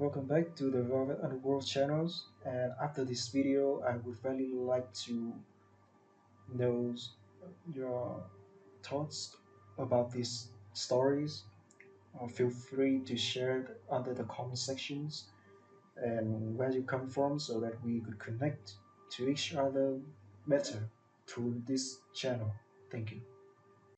welcome back to the Velvet Underworld channels. And after this video, I would really like to know your thoughts about these stories. Feel free to share it under the comment sections and where you come from so that we could connect to each other better through this channel. Thank you.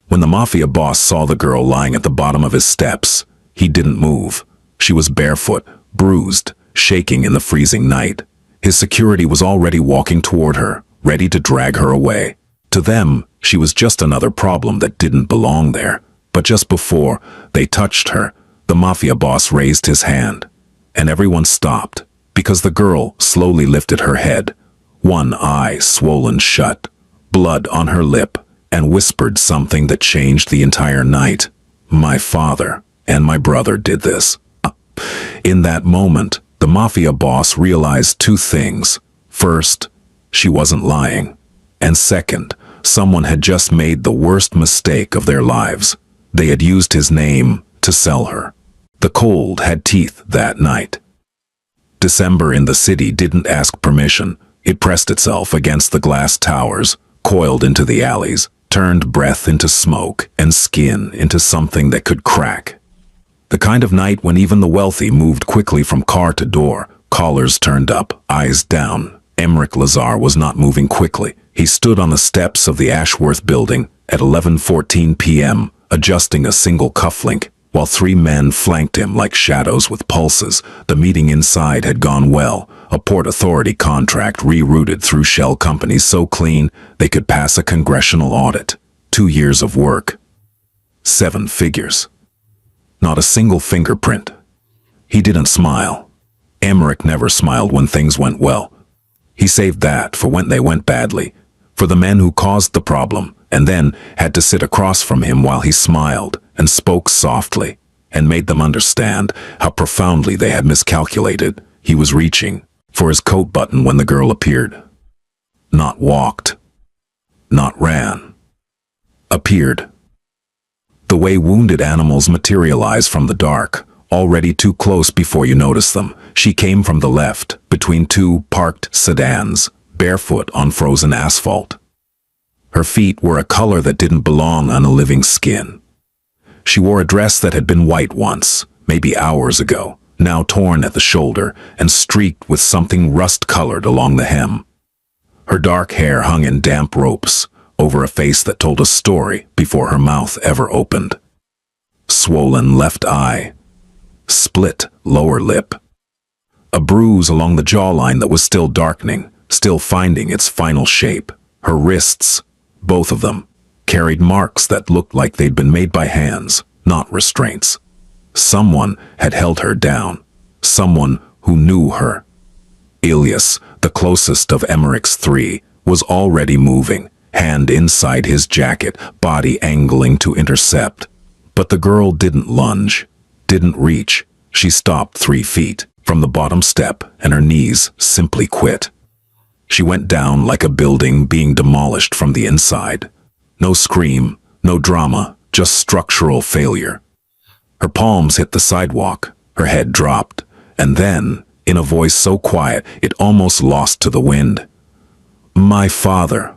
When the Mafia boss saw the girl lying at the bottom of his steps, he didn't move. She was barefoot, bruised, shaking in the freezing night. His security was already walking toward her, ready to drag her away. To them, she was just another problem that didn't belong there. But just before they touched her, the Mafia boss raised his hand. And everyone stopped, because the girl slowly lifted her head, one eye swollen shut, blood on her lip, and whispered something that changed the entire night. My father and my brother did this. In that moment, the Mafia boss realized two things. First, she wasn't lying. And second, someone had just made the worst mistake of their lives. They had used his name to sell her. The cold had teeth that night. December in the city didn't ask permission. It pressed itself against the glass towers, coiled into the alleys, turned breath into smoke and skin into something that could crack. The kind of night when even the wealthy moved quickly from car to door, collars turned up, eyes down. Emmerich Lazar was not moving quickly. He stood on the steps of the Ashworth building at 11:14 p.m., adjusting a single cufflink, while three men flanked him like shadows with pulses. The meeting inside had gone well. A Port Authority contract rerouted through shell companies so clean they could pass a congressional audit. 2 years of work. 7 figures. Not a single fingerprint. He didn't smile. Emmerich never smiled when things went well. He saved that for when they went badly, for the men who caused the problem, and then had to sit across from him while he smiled and spoke softly and made them understand how profoundly they had miscalculated. He was reaching for his coat button when the girl appeared. Not walked. Not ran. Appeared. The way wounded animals materialize from the dark, already too close before you notice them. She came from the left, between two parked sedans, barefoot on frozen asphalt. Her feet were a color that didn't belong on a living skin. She wore a dress that had been white once, maybe hours ago, now torn at the shoulder and streaked with something rust-colored along the hem. Her dark hair hung in damp ropes over a face that told a story before her mouth ever opened. Swollen left eye. Split lower lip. A bruise along the jawline that was still darkening, still finding its final shape. Her wrists, both of them, carried marks that looked like they'd been made by hands, not restraints. Someone had held her down. Someone who knew her. Ilias, the closest of Emmerich's three, was already moving, hand inside his jacket, body angling to intercept. But the girl didn't lunge, didn't reach. She stopped 3 feet from the bottom step, and her knees simply quit. She went down like a building being demolished from the inside. No scream, no drama, just structural failure. Her palms hit the sidewalk, her head dropped, and then, in a voice so quiet it almost lost to the wind, "My father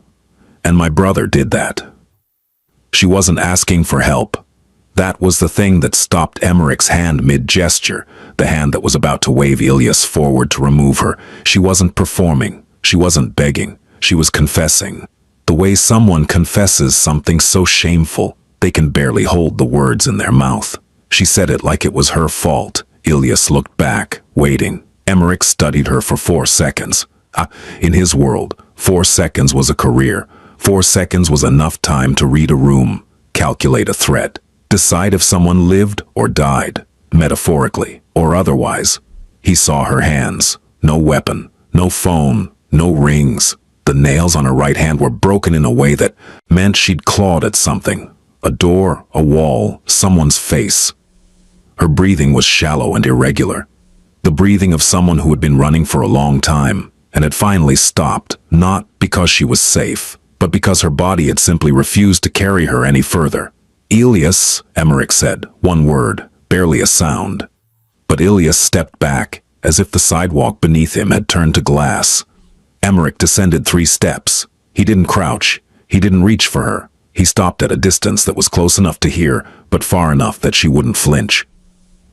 and my brother did that." She wasn't asking for help. That was the thing that stopped Emmerich's hand mid-gesture, the hand that was about to wave Ilias forward to remove her. She wasn't performing. She wasn't begging. She was confessing. The way someone confesses something so shameful, they can barely hold the words in their mouth. She said it like it was her fault. Ilias looked back, waiting. Emmerich studied her for 4 seconds. In his world, 4 seconds was a career. 4 seconds was enough time to read a room, calculate a threat, decide if someone lived or died, metaphorically or otherwise. He saw her hands. No weapon, no phone, no rings. The nails on her right hand were broken in a way that meant she'd clawed at something. A door, a wall, someone's face. Her breathing was shallow and irregular. The breathing of someone who had been running for a long time and had finally stopped, not because she was safe, but because her body had simply refused to carry her any further. "Ilias," Emmerich said, one word, barely a sound. but Ilias stepped back, as if the sidewalk beneath him had turned to glass. Emmerich descended 3 steps. He didn't crouch. He didn't reach for her. He stopped at a distance that was close enough to hear, but far enough that she wouldn't flinch.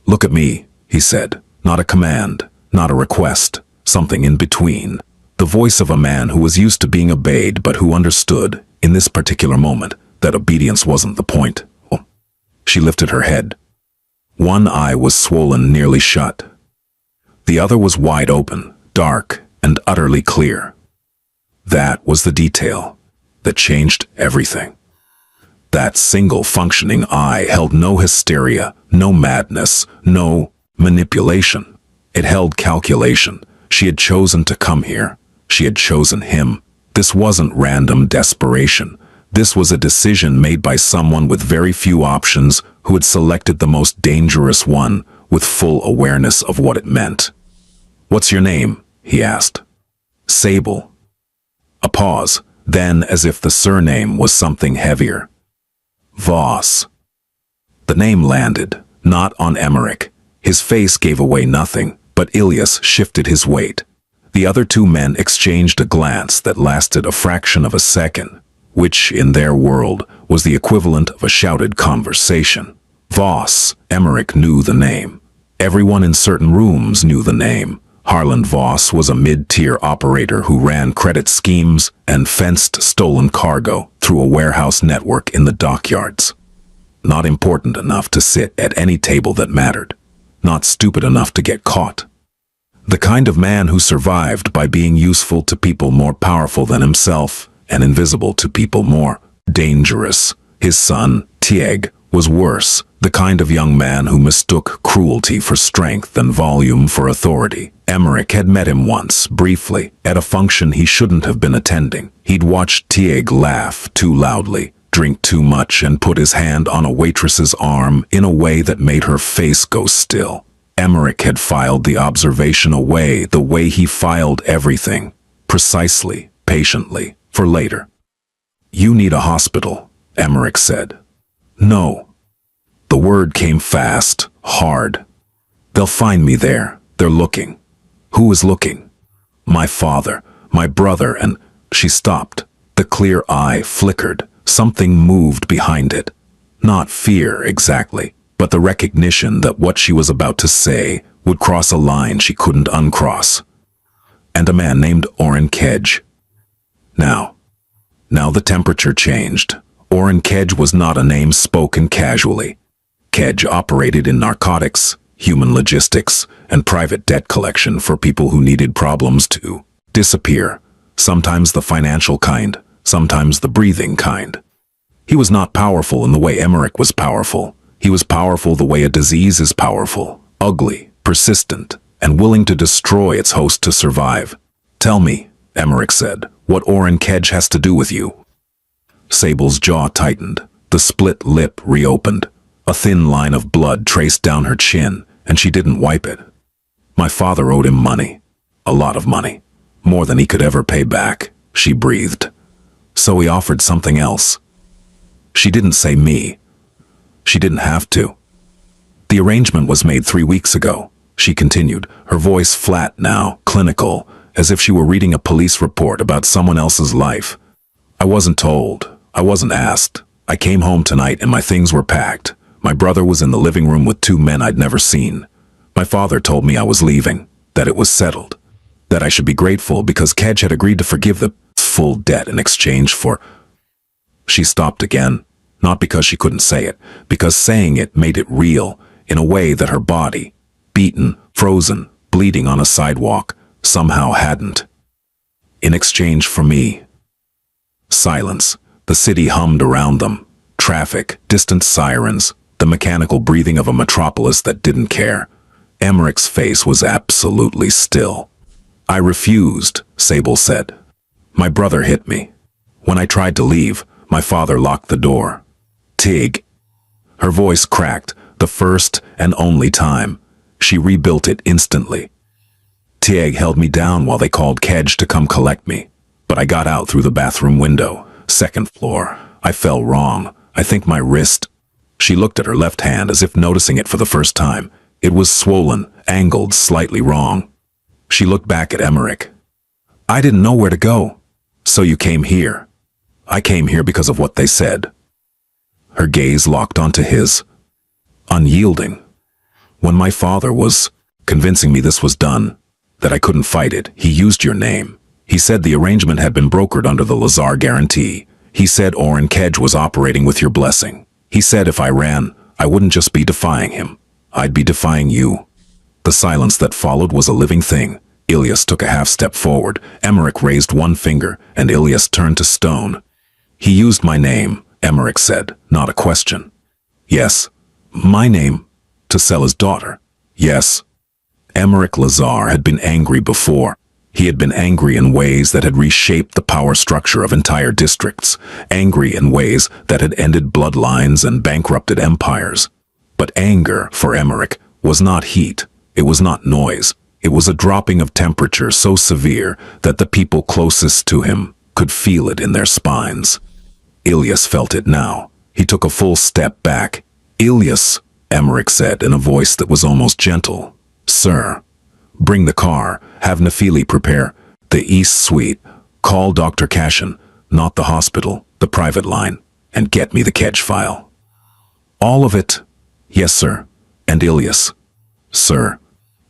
"Look at me," he said. Not a command, not a request, something in between. The voice of a man who was used to being obeyed but who understood, in this particular moment, that obedience wasn't the point. She lifted her head. One eye was swollen nearly shut. The other was wide open, dark, and utterly clear. That was the detail that changed everything. That single functioning eye held no hysteria, no madness, no manipulation. It held calculation. She had chosen to come here. She had chosen him. This wasn't random desperation. This was a decision made by someone with very few options who had selected the most dangerous one with full awareness of what it meant. "What's your name?" he asked. "Sable." A pause, then as if the surname was something heavier. "Voss." The name landed, not on Emmerich. His face gave away nothing, but Ilias shifted his weight. The other 2 men exchanged a glance that lasted a fraction of a second, which, in their world, was the equivalent of a shouted conversation. Voss. Emmerich knew the name. Everyone in certain rooms knew the name. Harland Voss was a mid-tier operator who ran credit schemes and fenced stolen cargo through a warehouse network in the dockyards. Not important enough to sit at any table that mattered. Not stupid enough to get caught. The kind of man who survived by being useful to people more powerful than himself and invisible to people more dangerous. His son, Tieg, was worse, the kind of young man who mistook cruelty for strength and volume for authority. Emmerich had met him once, briefly, at a function he shouldn't have been attending. He'd watched Tieg laugh too loudly, drink too much, and put his hand on a waitress's arm in a way that made her face go still. Emmerich had filed the observation away the way he filed everything, precisely, patiently, for later. "You need a hospital," Emmerich said. "No." The word came fast, hard. "They'll find me there. They're looking." "Who is looking?" "My father, my brother," and she stopped. The clear eye flickered. Something moved behind it. Not fear, exactly, but the recognition that what she was about to say would cross a line she couldn't uncross. "And a man named Orrin Kedge." Now the temperature changed. Orrin Kedge was not a name spoken casually. Kedge operated in narcotics, human logistics, and private debt collection for people who needed problems to disappear, sometimes the financial kind, sometimes the breathing kind. He was not powerful in the way Emmerich was powerful. He was powerful the way a disease is powerful, ugly, persistent, and willing to destroy its host to survive. "Tell me," Emmerich said, "what Orrin Kedge has to do with you." Sable's jaw tightened. The split lip reopened. A thin line of blood traced down her chin, and she didn't wipe it. "My father owed him money. A lot of money. More than he could ever pay back," she breathed. "So he offered something else." She didn't say me. She didn't have to. "The arrangement was made 3 weeks ago," she continued, her voice flat now, clinical, as if she were reading a police report about someone else's life. "I wasn't told. I wasn't asked. I came home tonight and my things were packed. My brother was in the living room with 2 men I'd never seen. My father told me I was leaving, that it was settled, that I should be grateful because Kedge had agreed to forgive the full debt in exchange for—" She stopped again, not because she couldn't say it, because saying it made it real, in a way that her body, beaten, frozen, bleeding on a sidewalk, somehow hadn't. "In exchange for me." Silence. The city hummed around them. Traffic, distant sirens, the mechanical breathing of a metropolis that didn't care. Emmerich's face was absolutely still. "I refused," Sable said. "My brother hit me. When I tried to leave, my father locked the door. Tig." Her voice cracked, the first and only time. She rebuilt it instantly. "Tig held me down while they called Kedge to come collect me. But I got out through the bathroom window, 2nd floor. I fell wrong. I think my wrist—" She looked at her left hand as if noticing it for the first time. It was swollen, angled slightly wrong. She looked back at Emmerich. I didn't know where to go. So you came here. I came here because of what they said. Her gaze locked onto his, unyielding. When my father was convincing me this was done, that I couldn't fight it, he used your name. He said the arrangement had been brokered under the Lazar guarantee. He said Oren Kedge was operating with your blessing. He said if I ran, I wouldn't just be defying him. I'd be defying you. The silence that followed was a living thing. Ilyas took a half step forward. Emmerich raised one finger, and Ilyas turned to stone. He used my name, Emmerich said, not a question. Yes. My name? To sell his daughter? Yes. Emmerich Lazar had been angry before. He had been angry in ways that had reshaped the power structure of entire districts, angry in ways that had ended bloodlines and bankrupted empires. But anger, for Emmerich, was not heat. It was not noise. It was a dropping of temperature so severe that the people closest to him could feel it in their spines. Ilyas felt it now. He took a full step back. Ilyas, Emmerich said in a voice that was almost gentle. Sir, bring the car, have Nefili prepare the East Suite, call Dr. Cashin, not the hospital, the private line, and get me the Kedge file. All of it? Yes, sir. And Ilyas? Sir,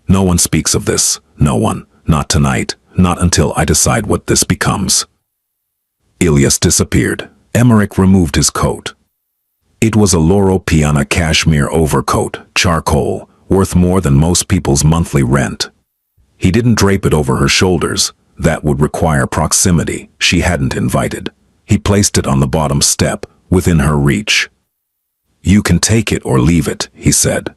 no one speaks of this, no one, not tonight, not until I decide what this becomes. Ilyas disappeared. Emmerich removed his coat. It was a Loro Piana cashmere overcoat, charcoal, worth more than most people's monthly rent. He didn't drape it over her shoulders. That would require proximity she hadn't invited. He placed it on the bottom step, within her reach. You can take it or leave it, he said.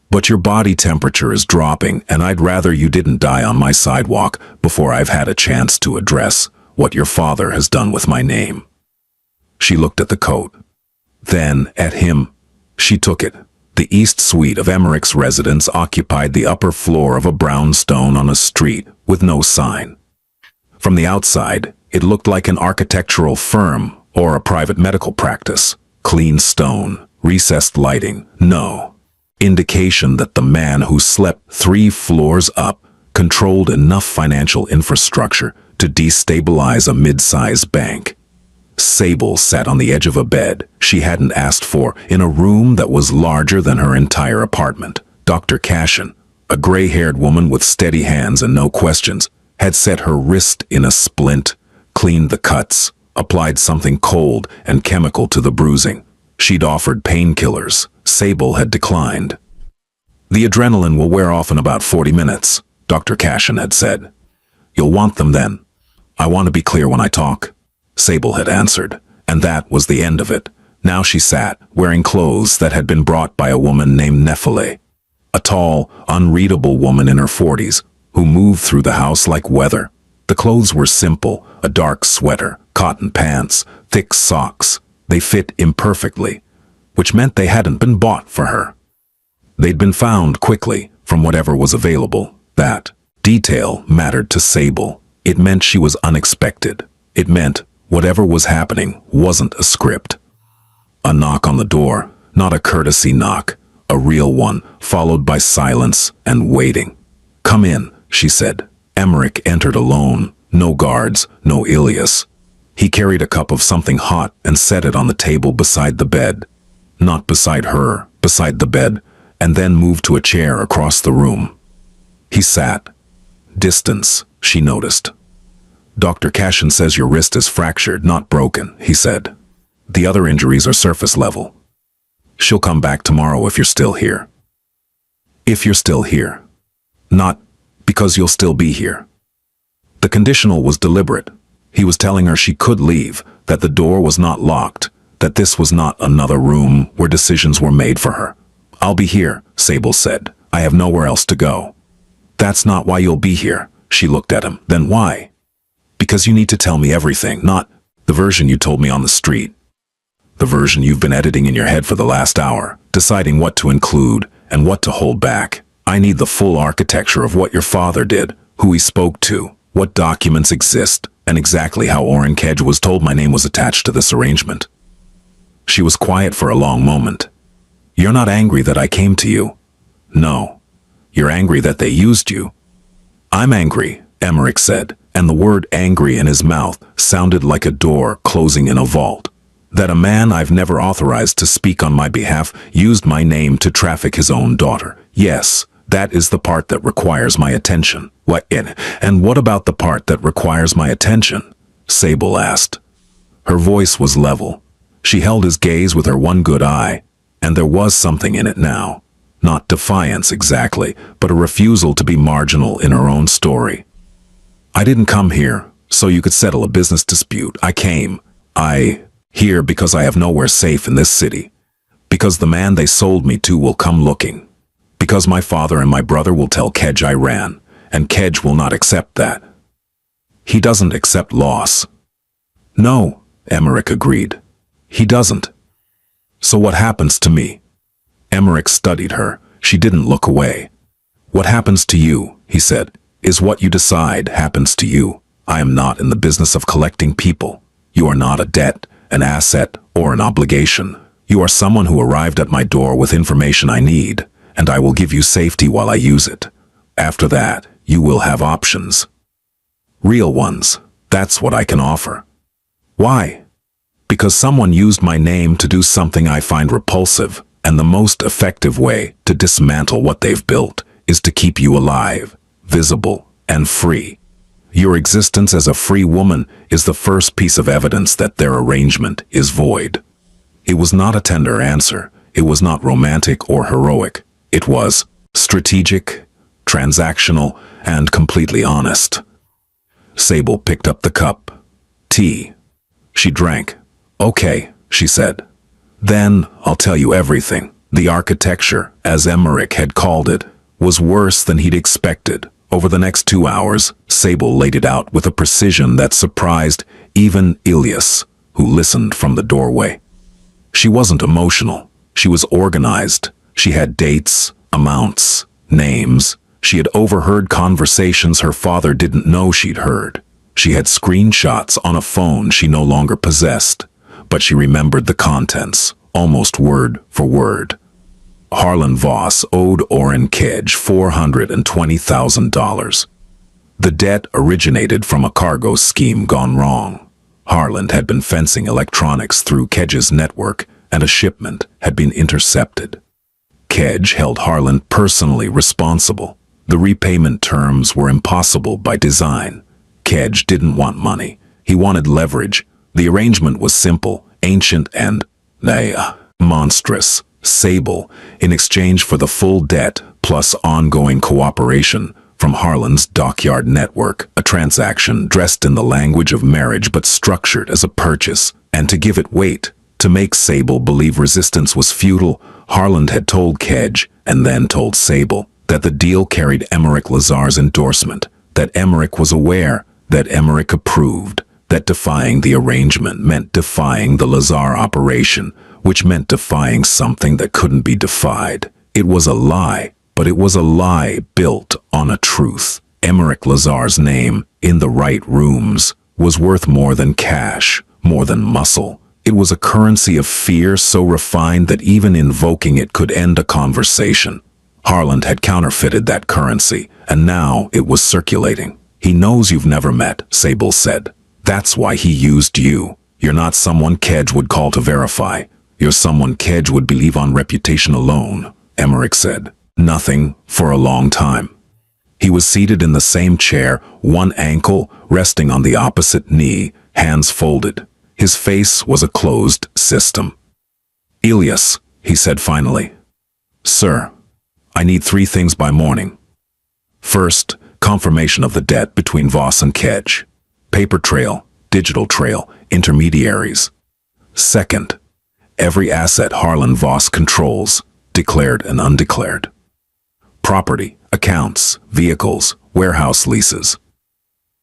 But your body temperature is dropping, and I'd rather you didn't die on my sidewalk before I've had a chance to address what your father has done with my name. She looked at the coat. Then, at him. She took it. The East Suite of Emmerich's residence occupied the upper floor of a brownstone on a street with no sign. From the outside, it looked like an architectural firm or a private medical practice. Clean stone, recessed lighting, no indication that the man who slept 3 floors up controlled enough financial infrastructure to destabilize a mid-sized bank. Sable sat on the edge of a bed she hadn't asked for in a room that was larger than her entire apartment. Dr. Cashin, a gray-haired woman with steady hands and no questions, had set her wrist in a splint, cleaned the cuts, applied something cold and chemical to the bruising. She'd offered painkillers. Sable had declined. The adrenaline will wear off in about 40 minutes, Dr. Cashin had said. You'll want them then. I want to be clear when I talk. Sable had answered, and that was the end of it. Now she sat, wearing clothes that had been brought by a woman named Nefili, a tall, unreadable woman in her 40s, who moved through the house like weather. The clothes were simple, a dark sweater, cotton pants, thick socks. They fit imperfectly, which meant they hadn't been bought for her. They'd been found quickly from whatever was available. That detail mattered to Sable. It meant she was unexpected. It meant whatever was happening wasn't a script. A knock on the door, not a courtesy knock, a real one, followed by silence and waiting. Come in, she said. Emmerich entered alone, no guards, no Ilyas. He carried a cup of something hot and set it on the table beside the bed. Not beside her, beside the bed, and then moved to a chair across the room. He sat. Distance, she noticed. Dr. Cashin says your wrist is fractured, not broken, he said. The other injuries are surface level. She'll come back tomorrow if you're still here. If you're still here. Not because you'll still be here. The conditional was deliberate. He was telling her she could leave, that the door was not locked, that this was not another room where decisions were made for her. I'll be here, Sable said. I have nowhere else to go. That's not why you'll be here. She looked at him. Then why? Because you need to tell me everything, not the version you told me on the street. The version you've been editing in your head for the last hour, deciding what to include and what to hold back. I need the full architecture of what your father did, who he spoke to, what documents exist, and exactly how Oren Kedge was told my name was attached to this arrangement. She was quiet for a long moment. You're not angry that I came to you? No. You're angry that they used you. I'm angry, Emmerich said, and the word angry in his mouth sounded like a door closing in a vault. That a man I've never authorized to speak on my behalf used my name to traffic his own daughter. Yes, that is the part that requires my attention. And what about the part that requires my attention? Sable asked. Her voice was level. She held his gaze with her one good eye, and there was something in it now. Not defiance exactly, but a refusal to be marginal in her own story. I didn't come here so you could settle a business dispute. I here because I have nowhere safe in this city. Because the man they sold me to will come looking. Because my father and my brother will tell Kedge I ran, and Kedge will not accept that. He doesn't accept loss. No, Emmerich agreed. He doesn't. So what happens to me? Emmerich studied her. She didn't look away. What happens to you, he said, is what you decide happens to you. I am not in the business of collecting people. You are not a debt, an asset, or an obligation. You are someone who arrived at my door with information I need, and I will give you safety while I use it. After that, you will have options. Real ones. That's what I can offer. Why? Because someone used my name to do something I find repulsive, and the most effective way to dismantle what they've built is to keep you alive, visible, and free. Your existence as a free woman is the first piece of evidence that their arrangement is void. It was not a tender answer. It was not romantic or heroic. It was strategic, transactional, and completely honest. Sable picked up the cup. Tea. She drank. Okay, she said. Then I'll tell you everything. The architecture, as Emmerich had called it, was worse than he'd expected. Over the next 2 hours, Sable laid it out with a precision that surprised even Ilias, who listened from the doorway. She wasn't emotional. She was organized. She had dates, amounts, names. She had overheard conversations her father didn't know she'd heard. She had screenshots on a phone she no longer possessed, but she remembered the contents, almost word for word. Harlan Voss owed Orrin Kedge $420,000. The debt originated from a cargo scheme gone wrong. Harlan had been fencing electronics through Kedge's network, and a shipment had been intercepted. Kedge held Harlan personally responsible. The repayment terms were impossible by design. Kedge didn't want money. He wanted leverage. The arrangement was simple, ancient, and monstrous. Sable, in exchange for the full debt plus ongoing cooperation from Harlan's dockyard network, a transaction dressed in the language of marriage but structured as a purchase, and to give it weight, to make Sable believe resistance was futile, Harlan had told Kedge, and then told Sable, that the deal carried Emmerich Lazar's endorsement, that Emmerich was aware, that Emmerich approved, that defying the arrangement meant defying the Lazar operation, which meant defying something that couldn't be defied. It was a lie, but it was a lie built on a truth. Emmerich Lazar's name, in the right rooms, was worth more than cash, more than muscle. It was a currency of fear so refined that even invoking it could end a conversation. Harlan had counterfeited that currency, and now it was circulating. He knows you've never met, Sable said. That's why he used you. You're not someone Kedge would call to verify. You're someone Kedge would believe on reputation alone, Emmerich said. Nothing for a long time. He was seated in the same chair, one ankle resting on the opposite knee, hands folded. His face was a closed system. Ilias, he said finally. Sir, I need 3 things by morning. First, confirmation of the debt between Voss and Kedge. Paper trail, digital trail, intermediaries. Second, every asset Harlan Voss controls, declared and undeclared. Property, accounts, vehicles, warehouse leases.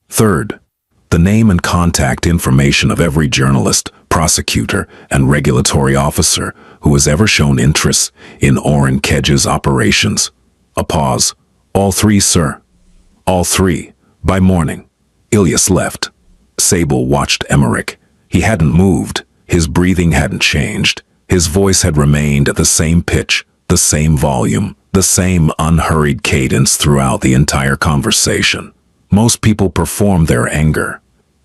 Third, the name and contact information of every journalist, prosecutor, and regulatory officer who has ever shown interest in Orrin Kedge's operations. A pause. All 3, sir. All 3. By morning. Ilias left. Sable watched Emmerich. He hadn't moved. His breathing hadn't changed. His voice had remained at the same pitch, the same volume, The same unhurried cadence throughout the entire conversation. Most people perform their anger.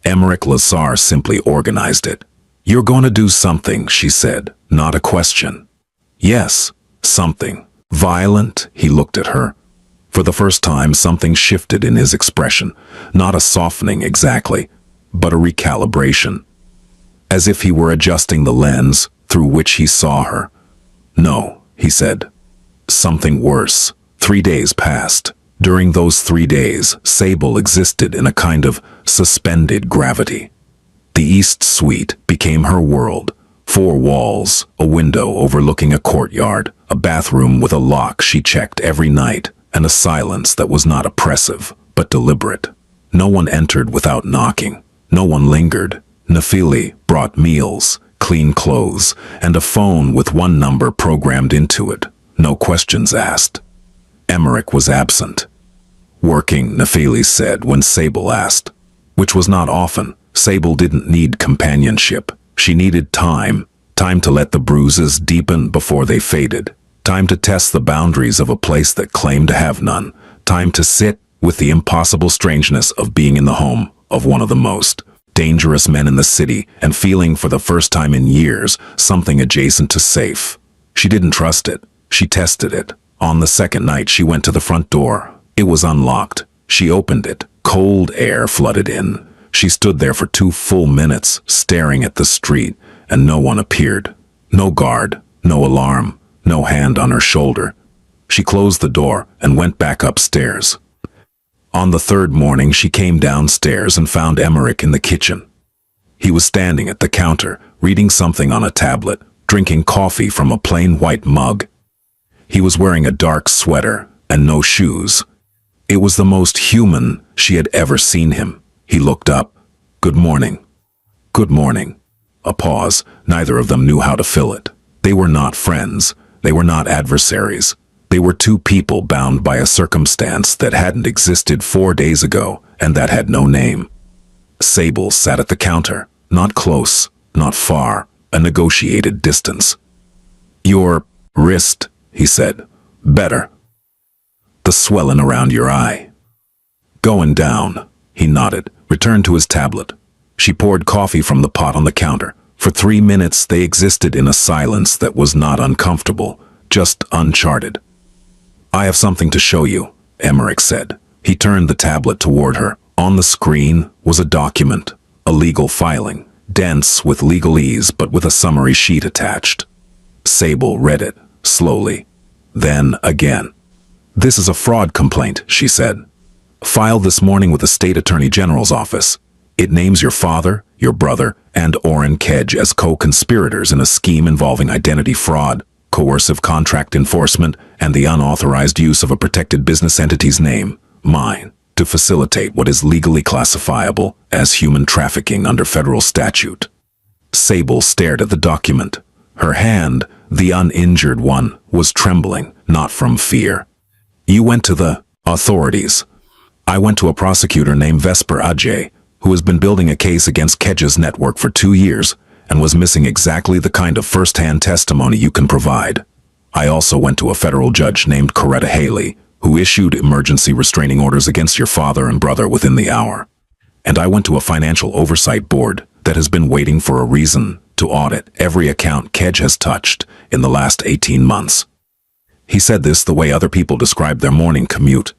Emmerich Lazar simply organized it. "You're going to do something," she said, not a question. "Yes, something." "Violent?" He looked at her. For the first time, something shifted in his expression. Not a softening exactly, but a recalibration. As if he were adjusting the lens through which he saw her. "No," he said. "Something worse." 3 days passed. During those 3 days, Sable existed in a kind of suspended gravity. The East Suite became her world. 4 walls, a window overlooking a courtyard, a bathroom with a lock she checked every night, and a silence that was not oppressive, but deliberate. No one entered without knocking. No one lingered. Nafili brought meals, clean clothes, and a phone with one number programmed into it. No questions asked. Emmerich was absent. "Working," Nafili said when Sable asked. Which was not often. Sable didn't need companionship. She needed time. Time to let the bruises deepen before they faded. Time to test the boundaries of a place that claimed to have none. Time to sit with the impossible strangeness of being in the home of one of the most dangerous men in the city and feeling for the first time in years something adjacent to safe. She didn't trust it. She tested it. On the second night, she went to the front door. It was unlocked. She opened it. Cold air flooded in. She stood there for 2 full minutes, staring at the street, and no one appeared. No guard, no alarm, no hand on her shoulder. She closed the door and went back upstairs. On the 3rd morning, she came downstairs and found Emmerich in the kitchen. He was standing at the counter, reading something on a tablet, drinking coffee from a plain white mug. He was wearing a dark sweater and no shoes. It was the most human she had ever seen him. He looked up. "Good morning." "Good morning." A pause. Neither of them knew how to fill it. They were not friends. They were not adversaries. They were 2 people bound by a circumstance that hadn't existed 4 days ago and that had no name. Sable sat at the counter, not close, not far, a negotiated distance. "Your wrist," he said. "Better. The swelling around your eye." "Going down." He nodded, returned to his tablet. She poured coffee from the pot on the counter. For 3 minutes they existed in a silence that was not uncomfortable, just uncharted. "I have something to show you," Emmerich said. He turned the tablet toward her. On the screen was a document, a legal filing, dense with legalese but with a summary sheet attached. Sable read it, slowly. Then again. "This is a fraud complaint," she said. "Filed this morning with the State Attorney General's office. It names your father, your brother, and Oren Kedge as co-conspirators in a scheme involving identity fraud, coercive contract enforcement, and the unauthorized use of a protected business entity's name, mine, to facilitate what is legally classifiable as human trafficking under federal statute." Sable stared at the document. Her hand, the uninjured one, was trembling, not from fear. "You went to the authorities." "I went to a prosecutor named Vesper Ajay, who has been building a case against Kedge's network for 2 years and was missing exactly the kind of first-hand testimony you can provide. I also went to a federal judge named Coretta Haley, who issued emergency restraining orders against your father and brother within the hour. And I went to a financial oversight board that has been waiting for a reason to audit every account Kedge has touched in the last 18 months. He said this the way other people describe their morning commute.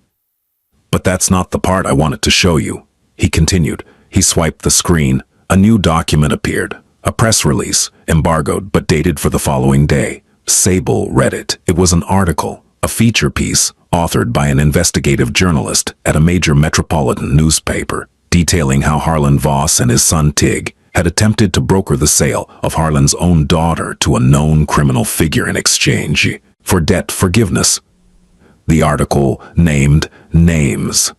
"But that's not the part I wanted to show you," he continued. He swiped the screen. A new document appeared. A press release, embargoed but dated for the following day. Sable read it. It was an article, a feature piece, authored by an investigative journalist at a major metropolitan newspaper, detailing how Harlan Voss and his son Tig had attempted to broker the sale of Harlan's own daughter to a known criminal figure in exchange for debt forgiveness. The article named names.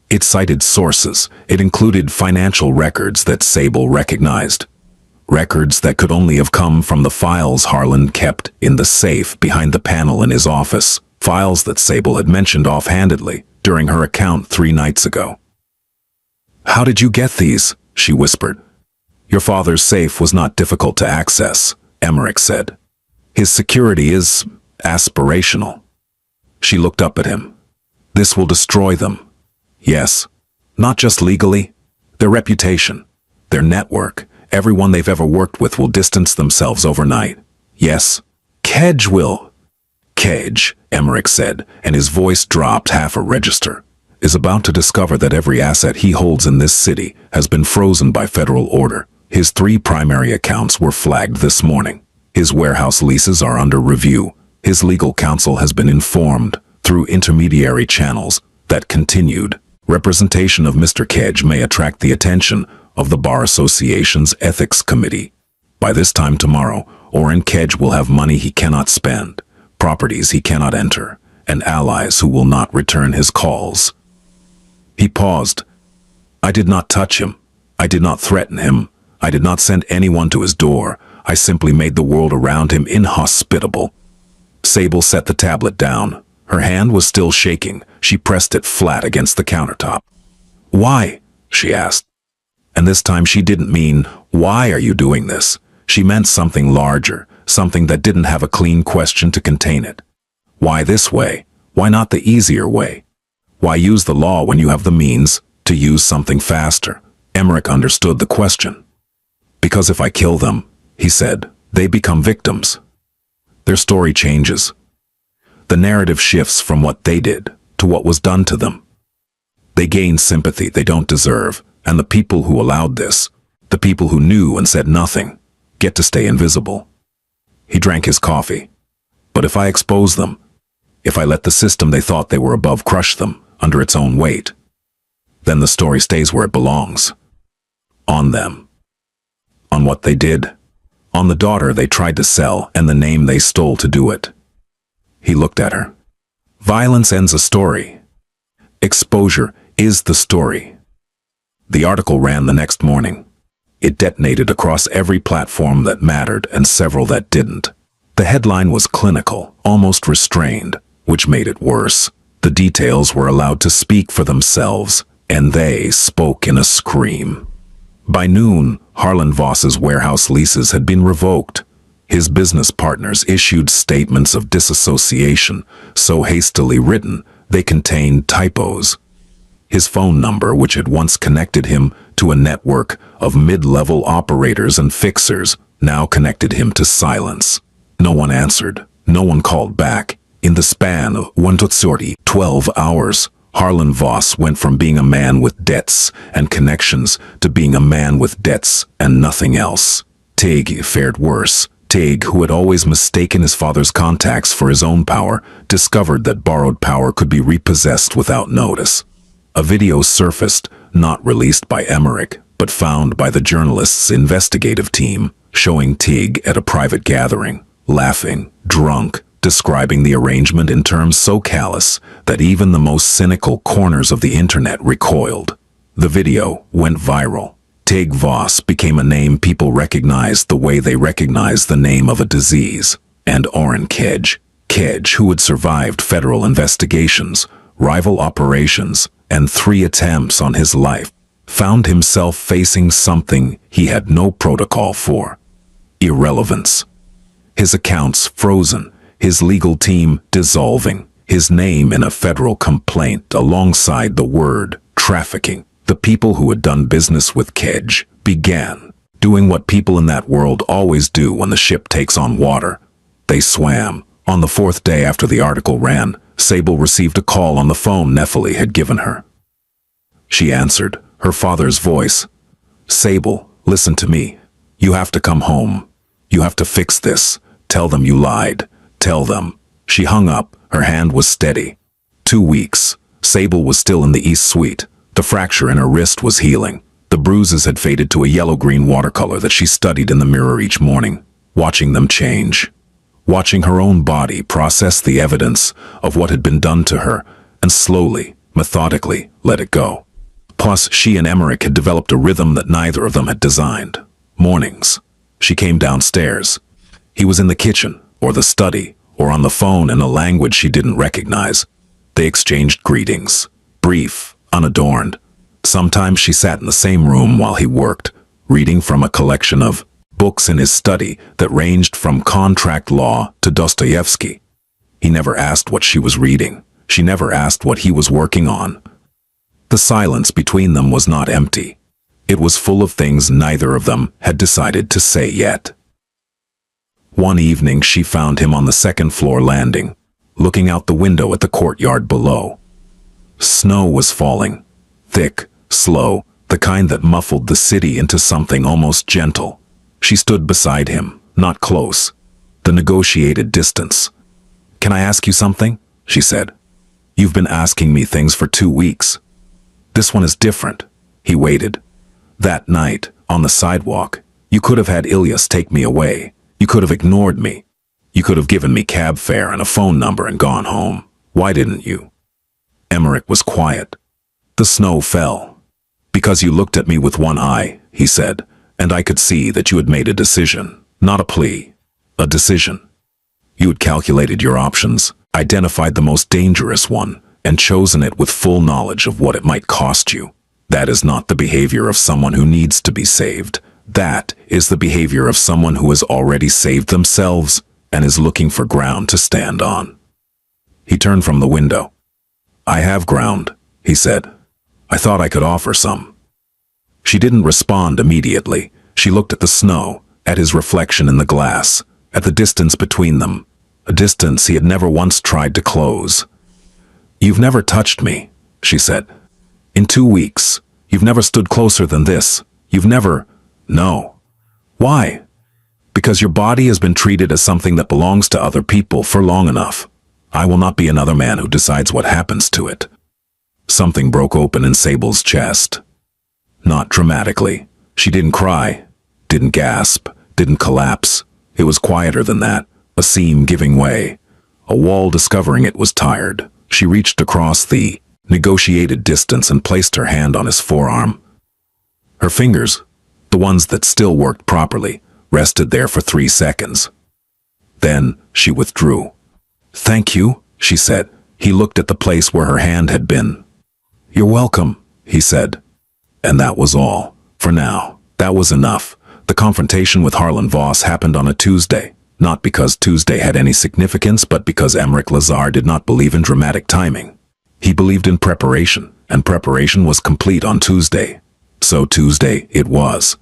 It cited sources. It included financial records that Sable recognized. Records that could only have come from the files Harlan kept in the safe behind the panel in his office. Files that Sable had mentioned offhandedly during her account 3 nights ago. "How did you get these?" she whispered. "Your father's safe was not difficult to access," Emmerich said. "His security is aspirational." She looked up at him. This will destroy them. Yes. Not just legally. Their reputation. Their network. Everyone they've ever worked with will distance themselves overnight. Yes. Kedge will. Kedge, Emmerich said, and his voice dropped half a register, is about to discover that every asset he holds in this city has been frozen by federal order. His 3 primary accounts were flagged this morning. His warehouse leases are under review. His legal counsel has been informed, through intermediary channels, that continued representation of Mr. Kedge may attract the attention of the Bar Association's Ethics Committee. By this time tomorrow, Orrin Kedge will have money he cannot spend, properties he cannot enter, and allies who will not return his calls. He paused. I did not touch him. I did not threaten him. I did not send anyone to his door. I simply made the world around him inhospitable. Sable set the tablet down. Her hand was still shaking. She pressed it flat against the countertop. Why? She asked. And this time she didn't mean, why are you doing this? She meant something larger, something that didn't have a clean question to contain it. Why this way? Why not the easier way? Why use the law when you have the means to use something faster? Emmerich understood the question. Because if I kill them, he said, they become victims. Their story changes. The narrative shifts from what they did to what was done to them. They gain sympathy they don't deserve, and the people who allowed this, the people who knew and said nothing, get to stay invisible. He drank his coffee. But if I expose them, if I let the system they thought they were above crush them under its own weight, then the story stays where it belongs. On them. On what they did. On the daughter they tried to sell and the name they stole to do it. He looked at her. Violence ends a story. Exposure is the story. The article ran the next morning. It detonated across every platform that mattered and several that didn't. The headline was clinical, almost restrained, which made it worse. The details were allowed to speak for themselves, and they spoke in a scream. By noon, Harlan Voss's warehouse leases had been revoked. His business partners issued statements of disassociation, so hastily written they contained typos. His phone number, which had once connected him to a network of mid-level operators and fixers, now connected him to silence. No one answered. No one called back. In the span of 12 hours, Harlan Voss went from being a man with debts and connections to being a man with debts and nothing else. Tig fared worse. Tig, who had always mistaken his father's contacts for his own power, discovered that borrowed power could be repossessed without notice. A video surfaced, not released by Emmerich, but found by the journalist's investigative team, showing Tig at a private gathering, laughing, drunk, describing the arrangement in terms so callous that even the most cynical corners of the internet recoiled. The video went viral. Tig Voss became a name people recognized the way they recognize the name of a disease. And Orrin Kedge, who had survived federal investigations, rival operations, and 3 attempts on his life, found himself facing something he had no protocol for. Irrelevance. His accounts frozen, his legal team dissolving, his name in a federal complaint alongside the word trafficking. The people who had done business with Kedge began doing what people in that world always do when the ship takes on water. They swam. On the 4th day after the article ran, Sable received a call on the phone Nephili had given her. She answered, her father's voice. Sable, listen to me. You have to come home. You have to fix this. Tell them you lied. Tell them. She hung up. Her hand was steady. 2 weeks. Sable was still in the East Suite. The fracture in her wrist was healing. The bruises had faded to a yellow-green watercolor that she studied in the mirror each morning, watching them change. Watching her own body process the evidence of what had been done to her and slowly, methodically let it go. Plus, she and Emmerich had developed a rhythm that neither of them had designed. Mornings. She came downstairs. He was in the kitchen, or the study, or on the phone in a language she didn't recognize. They exchanged greetings, brief, unadorned. Sometimes she sat in the same room while he worked, reading from a collection of books in his study that ranged from contract law to Dostoevsky. He never asked what she was reading. She never asked what he was working on. The silence between them was not empty. It was full of things neither of them had decided to say yet. One evening she found him on the second-floor landing, looking out the window at the courtyard below. Snow was falling, thick, slow, the kind that muffled the city into something almost gentle. She stood beside him, not close, the negotiated distance. "Can I ask you something?" she said. "You've been asking me things for 2 weeks. This one is different." He waited. "That night, on the sidewalk, you could have had Ilyas take me away. You could have ignored me. You could have given me cab fare and a phone number and gone home. Why didn't you?" Emmerich was quiet. The snow fell. "Because you looked at me with one eye," he said, "and I could see that you had made a decision, not a plea, a decision. You had calculated your options, identified the most dangerous one, and chosen it with full knowledge of what it might cost you. That is not the behavior of someone who needs to be saved. That is the behavior of someone who has already saved themselves and is looking for ground to stand on." He turned from the window. "I have ground," he said. "I thought I could offer some." She didn't respond immediately. She looked at the snow, at his reflection in the glass, at the distance between them, a distance he had never once tried to close. "You've never touched me," she said. "In 2 weeks, you've never stood closer than this. You've never—" "No." "Why?" "Because your body has been treated as something that belongs to other people for long enough. I will not be another man who decides what happens to it." Something broke open in Sable's chest. Not dramatically. She didn't cry, didn't gasp, didn't collapse. It was quieter than that, a seam giving way. A wall discovering it was tired. She reached across the negotiated distance and placed her hand on his forearm. Her fingers, the ones that still worked properly, rested there for 3 seconds. Then she withdrew. "Thank you," she said. He looked at the place where her hand had been. "You're welcome," he said. And that was all. For now, that was enough. The confrontation with Harlan Voss happened on a Tuesday, not because Tuesday had any significance, but because Emmerich Lazar did not believe in dramatic timing. He believed in preparation, and preparation was complete on Tuesday. So Tuesday it was.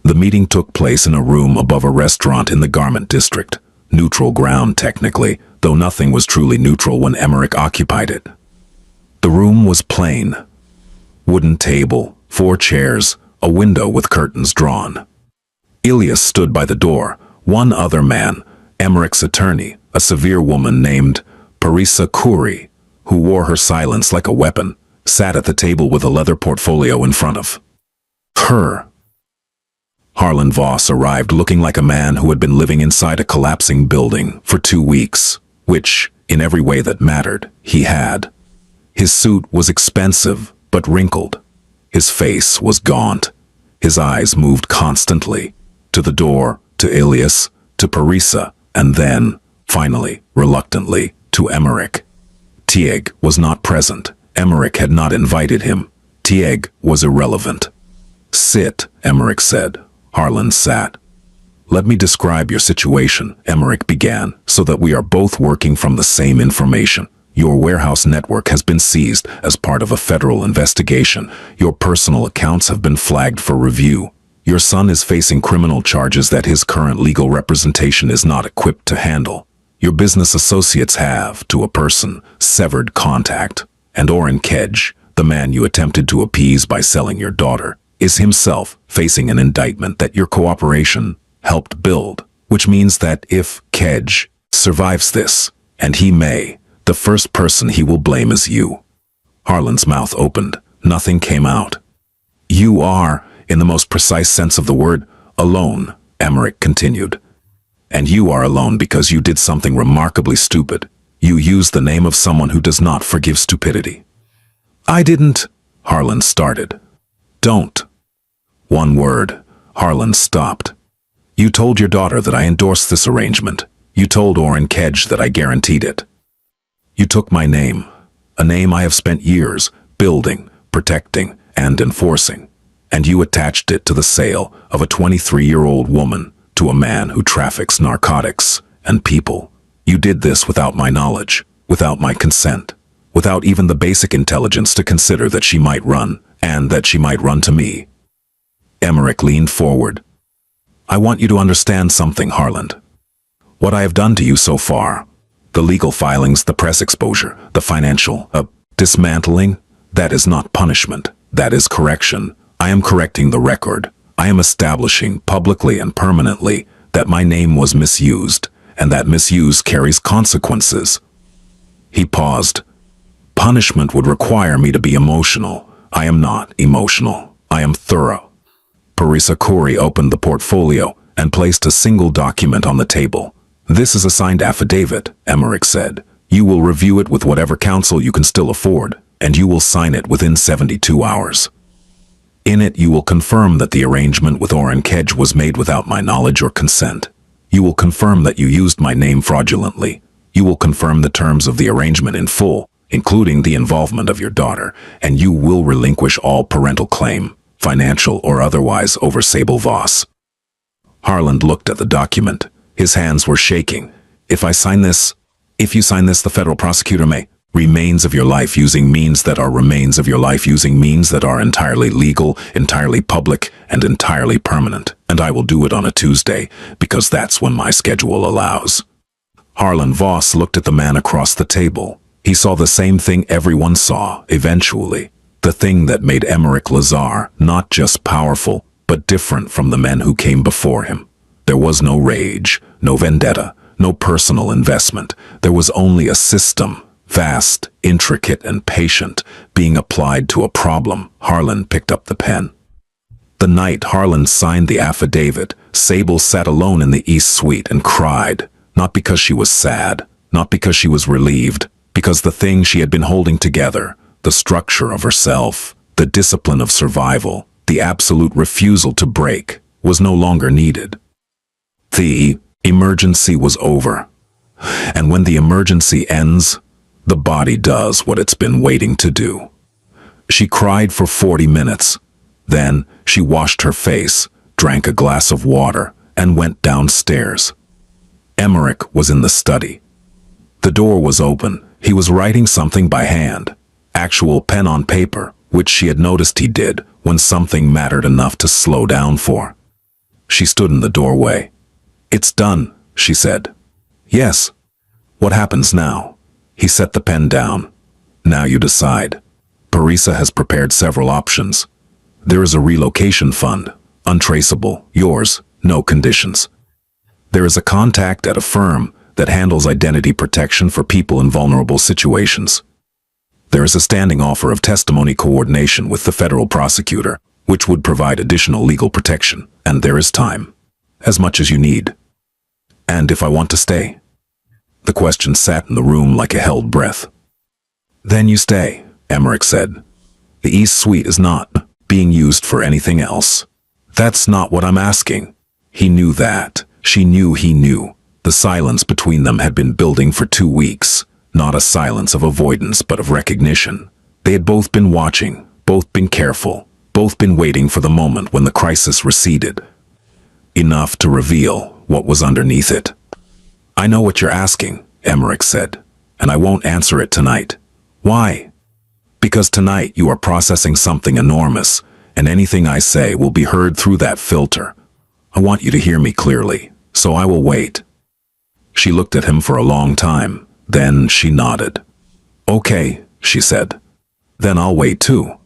The meeting took place in a room above a restaurant in the garment district. Neutral ground, technically, though nothing was truly neutral when Emmerich occupied it. The room was plain. Wooden table, 4 chairs, a window with curtains drawn. Ilyas stood by the door. One other man, Emmerich's attorney, a severe woman named Parisa Khoury, who wore her silence like a weapon, sat at the table with a leather portfolio in front of her. Harlan Voss arrived looking like a man who had been living inside a collapsing building for 2 weeks, which, in every way that mattered, he had. His suit was expensive, but wrinkled. His face was gaunt. His eyes moved constantly, to the door, to Ilyas, to Parisa, and then, finally, reluctantly, to Emmerich. Tieg was not present. Emmerich had not invited him. Tieg was irrelevant. "Sit," Emmerich said. Harlan sat. "Let me describe your situation," Emmerich began, "so that we are both working from the same information. Your warehouse network has been seized as part of a federal investigation. Your personal accounts have been flagged for review. Your son is facing criminal charges that his current legal representation is not equipped to handle. Your business associates have, to a person, severed contact. And Oren Kedge, the man you attempted to appease by selling your daughter, is himself facing an indictment that your cooperation helped build, which means that if Kedge survives this, and he may, the first person he will blame is you." Harlan's mouth opened. Nothing came out. "You are, in the most precise sense of the word, alone," Emmerich continued. "And you are alone because you did something remarkably stupid. You used the name of someone who does not forgive stupidity." "I didn't," Harlan started. "Don't." One word. Harlan stopped. "You told your daughter that I endorsed this arrangement. You told Oren Kedge that I guaranteed it. You took my name, a name I have spent years building, protecting, and enforcing, and you attached it to the sale of a 23-year-old woman to a man who traffics narcotics and people. You did this without my knowledge, without my consent, without even the basic intelligence to consider that she might run, and that she might run to me. Emmerich leaned forward. I want you to understand something, Harland. What I have done to you so far, the legal filings, the press exposure, the financial, dismantling, that is not punishment. That is correction. I am correcting the record. I am establishing publicly and permanently that my name was misused, and that misuse carries consequences. He paused. Punishment would require me to be emotional. I am not emotional. I am thorough. Parisa Khoury opened the portfolio and placed a single document on the table. This is a signed affidavit, Emmerich said. You will review it with whatever counsel you can still afford, and you will sign it within 72 hours. In it, you will confirm that the arrangement with Orrin Kedge was made without my knowledge or consent. You will confirm that you used my name fraudulently. You will confirm the terms of the arrangement in full, including the involvement of your daughter, and you will relinquish all parental claim, financial or otherwise, over Sable Voss. Harland looked at the document. His hands were shaking. If you sign this, the federal prosecutor may. Remains of your life using means that are remains of your life using means that are entirely legal, entirely public, and entirely permanent. And I will do it on a Tuesday, because that's when my schedule allows. Harland Voss looked at the man across the table. He saw the same thing everyone saw, eventually. The thing that made Emmerich Lazar not just powerful, but different from the men who came before him. There was no rage, no vendetta, no personal investment. There was only a system, vast, intricate, and patient, being applied to a problem. Harland picked up the pen. The night Harland signed the affidavit, Sable sat alone in the East Suite and cried, not because she was sad, not because she was relieved, because the thing she had been holding together, the structure of herself, the discipline of survival, the absolute refusal to break, was no longer needed. The emergency was over. And when the emergency ends, the body does what it's been waiting to do. She cried for 40 minutes. Then she washed her face, drank a glass of water, and went downstairs. Emmerich was in the study. The door was open. He was writing something by hand, actual pen on paper, which she had noticed he did when something mattered enough to slow down for. She stood in the doorway. It's done, she said. Yes. What happens now? He set the pen down. Now you decide. Parisa has prepared several options. There is a relocation fund, untraceable, yours, no conditions. There is a contact at a firm that handles identity protection for people in vulnerable situations. There is a standing offer of testimony coordination with the federal prosecutor, which would provide additional legal protection, and there is time. As much as you need. And if I want to stay? The question sat in the room like a held breath. Then you stay, Emmerich said. The East Suite is not being used for anything else. That's not what I'm asking. He knew that. She knew he knew. The silence between them had been building for 2 weeks. Not a silence of avoidance, but of recognition. They had both been watching, both been careful, both been waiting for the moment when the crisis receded. Enough to reveal what was underneath it. I know what you're asking, Emmerich said, and I won't answer it tonight. Why? Because tonight you are processing something enormous, and anything I say will be heard through that filter. I want you to hear me clearly, so I will wait. She looked at him for a long time, then she nodded. Okay, she said. Then I'll wait too.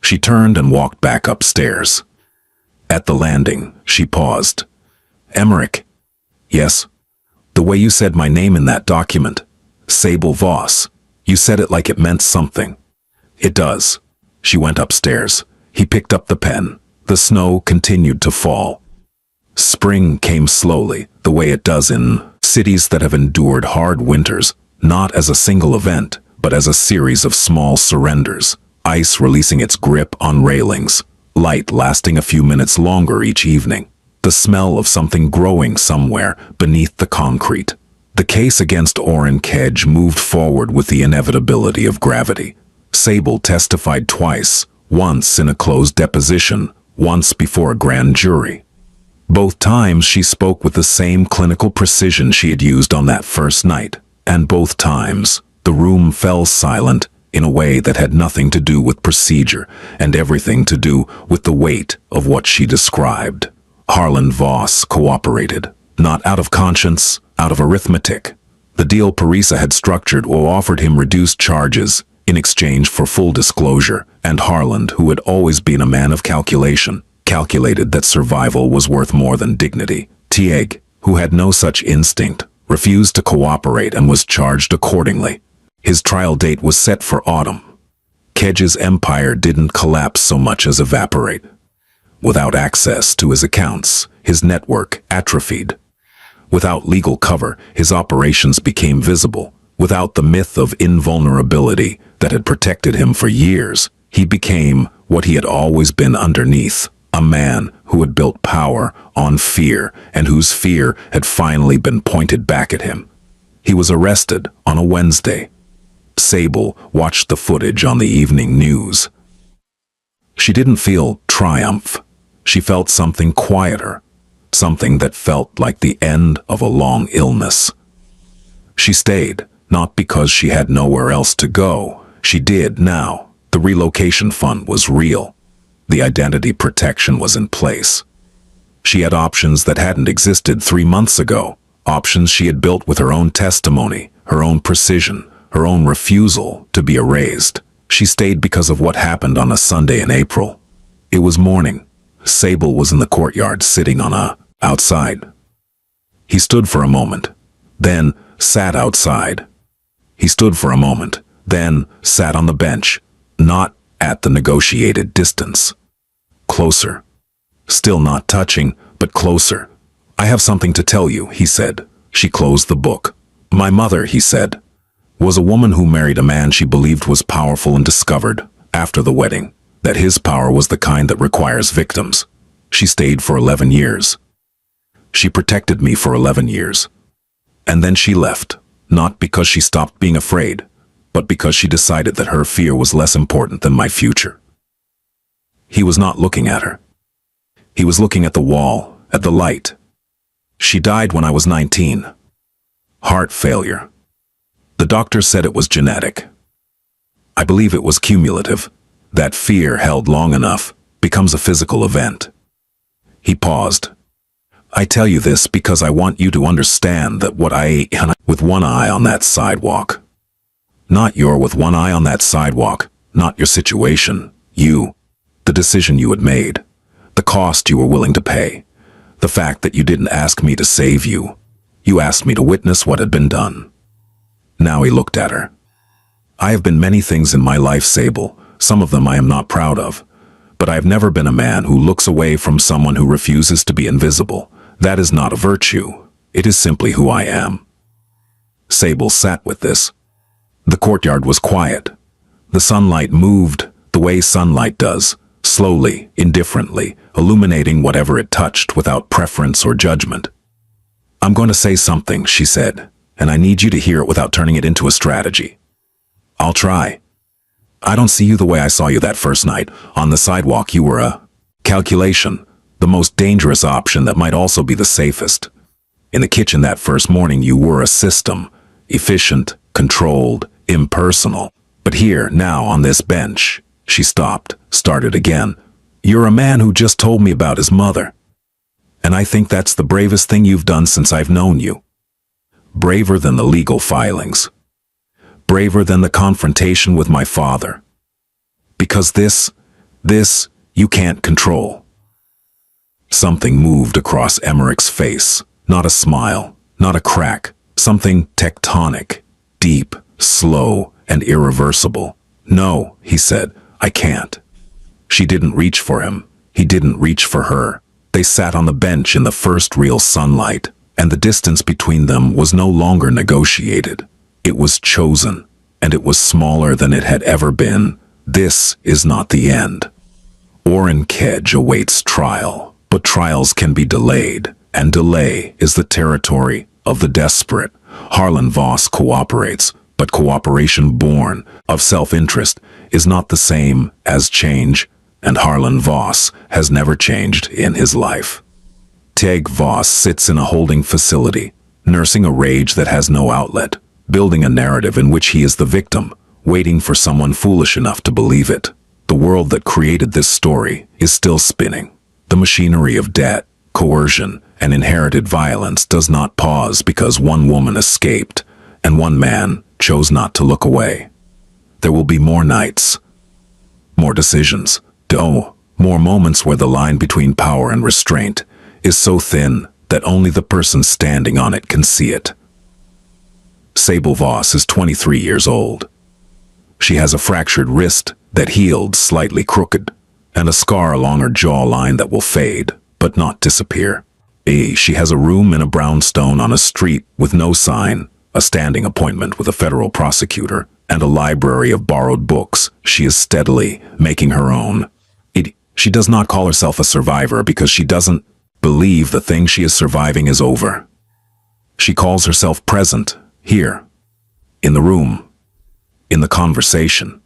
She turned and walked back upstairs. At the landing, she paused. Emmerich. Yes? The way you said my name in that document, Sable Voss, you said it like it meant something. It does. She went upstairs. He picked up the pen. The snow continued to fall. Spring came slowly, the way it does in cities that have endured hard winters, not as a single event, but as a series of small surrenders, ice releasing its grip on railings, light lasting a few minutes longer each evening, the smell of something growing somewhere beneath the concrete. The case against Orrin Kedge moved forward with the inevitability of gravity. Sable testified twice, once in a closed deposition, once before a grand jury. Both times she spoke with the same clinical precision she had used on that first night, and both times the room fell silent in a way that had nothing to do with procedure and everything to do with the weight of what she described. Harlan Voss cooperated, not out of conscience, out of arithmetic. The deal Parisa had structured or offered him reduced charges in exchange for full disclosure, and Harlan, who had always been a man of calculation, calculated that survival was worth more than dignity. Tieg, who had no such instinct, refused to cooperate and was charged accordingly. His trial date was set for autumn. Kedge's empire didn't collapse so much as evaporate. Without access to his accounts, his network atrophied. Without legal cover, his operations became visible. Without the myth of invulnerability that had protected him for years, he became what he had always been underneath, a man who had built power on fear and whose fear had finally been pointed back at him. He was arrested on a Wednesday. Sable watched the footage on the evening news. She didn't feel triumph. She felt something quieter, something that felt like the end of a long illness. She stayed, not because she had nowhere else to go. She did now. The relocation fund was real. The identity protection was in place. She had options that hadn't existed 3 months ago, options she had built with her own testimony, her own precision, her own refusal to be erased. She stayed because of what happened on a Sunday in April. It was morning. Sable was in the courtyard sitting on outside. He stood for a moment, then sat outside. He stood for a moment, then sat on the bench, not at the negotiated distance. Closer. Still not touching, but closer. "I have something to tell you," he said. She closed the book. "My mother," he said, "was a woman who married a man she believed was powerful and discovered, after the wedding, that his power was the kind that requires victims. She stayed for 11 years. She protected me for 11 years. And then she left, not because she stopped being afraid, but because she decided that her fear was less important than my future." He was not looking at her. He was looking at the wall, at the light. "She died when I was 19. Heart failure. The doctor said it was genetic. I believe it was cumulative. That fear held long enough becomes a physical event." He paused. "I tell you this because I want you to understand that what I with one eye on that sidewalk. Not you're with one eye on that sidewalk, not your situation, you, the decision you had made, the cost you were willing to pay, the fact that you didn't ask me to save you. You asked me to witness what had been done." Now he looked at her. "I have been many things in my life, Sable. Some of them I am not proud of. But I have never been a man who looks away from someone who refuses to be invisible. That is not a virtue. It is simply who I am." Sable sat with this. The courtyard was quiet. The sunlight moved the way sunlight does, slowly, indifferently, illuminating whatever it touched without preference or judgment. "I'm going to say something," she said, "and I need you to hear it without turning it into a strategy." "I'll try. I don't see you the way I saw you that first night. On the sidewalk you were a calculation, the most dangerous option that might also be the safest. In the kitchen that first morning you were a system, efficient, controlled, impersonal. But here, now, on this bench," she stopped, started again, "you're a man who just told me about his mother. And I think that's the bravest thing you've done since I've known you. Braver than the legal filings. Braver than the confrontation with my father. Because this, you can't control." Something moved across Emmerich's face. Not a smile, not a crack. Something tectonic, deep, slow, and irreversible. "No," he said, "I can't." She didn't reach for him. He didn't reach for her. They sat on the bench in the first real sunlight, and the distance between them was no longer negotiated. It was chosen, and it was smaller than it had ever been. This is not the end. Orrin Kedge awaits trial, but trials can be delayed, and delay is the territory of the desperate. Harlan Voss cooperates, but cooperation born of self-interest is not the same as change, and Harlan Voss has never changed in his life. Teg Voss sits in a holding facility, nursing a rage that has no outlet, building a narrative in which he is the victim, waiting for someone foolish enough to believe it. The world that created this story is still spinning. The machinery of debt, coercion, and inherited violence does not pause because one woman escaped and one man chose not to look away. There will be more nights, more decisions, more moments where the line between power and restraint is so thin that only the person standing on it can see it. Sable Voss is 23 years old. She has a fractured wrist that healed slightly crooked, and a scar along her jawline that will fade, but not disappear. She has a room in a brownstone on a street with no sign, a standing appointment with a federal prosecutor, and a library of borrowed books she is steadily making her own. She does not call herself a survivor because she doesn't believe the thing she is surviving is over. She calls herself present, here, in the room, in the conversation.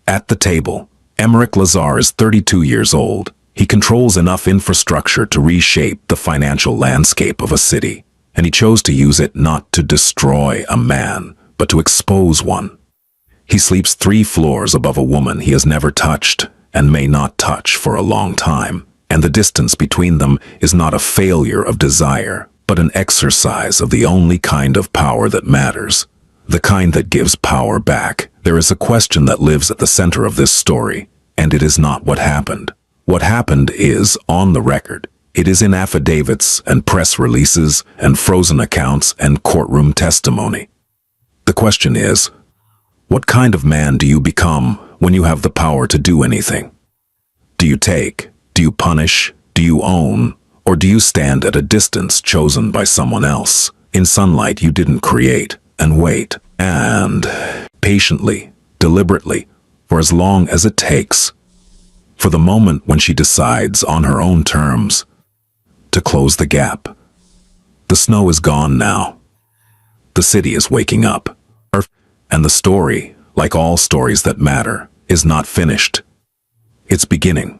At the table, Emmerich Lazar is 32 years old. He controls enough infrastructure to reshape the financial landscape of a city, and he chose to use it not to destroy a man, but to expose one. He sleeps 3 floors above a woman he has never touched and may not touch for a long time, and the distance between them is not a failure of desire, but an exercise of the only kind of power that matters, the kind that gives power back. There is a question that lives at the center of this story, and it is not what happened. What happened is on the record. It is in affidavits and press releases and frozen accounts and courtroom testimony. The question is, what kind of man do you become when you have the power to do anything? Do you take? Do you punish? Do you own? Or do you stand at a distance chosen by someone else, in sunlight you didn't create, and wait, and patiently, deliberately, for as long as it takes, for the moment when she decides on her own terms to close the gap? The snow is gone now. The city is waking up. And the story, like all stories that matter, is not finished. It's beginning.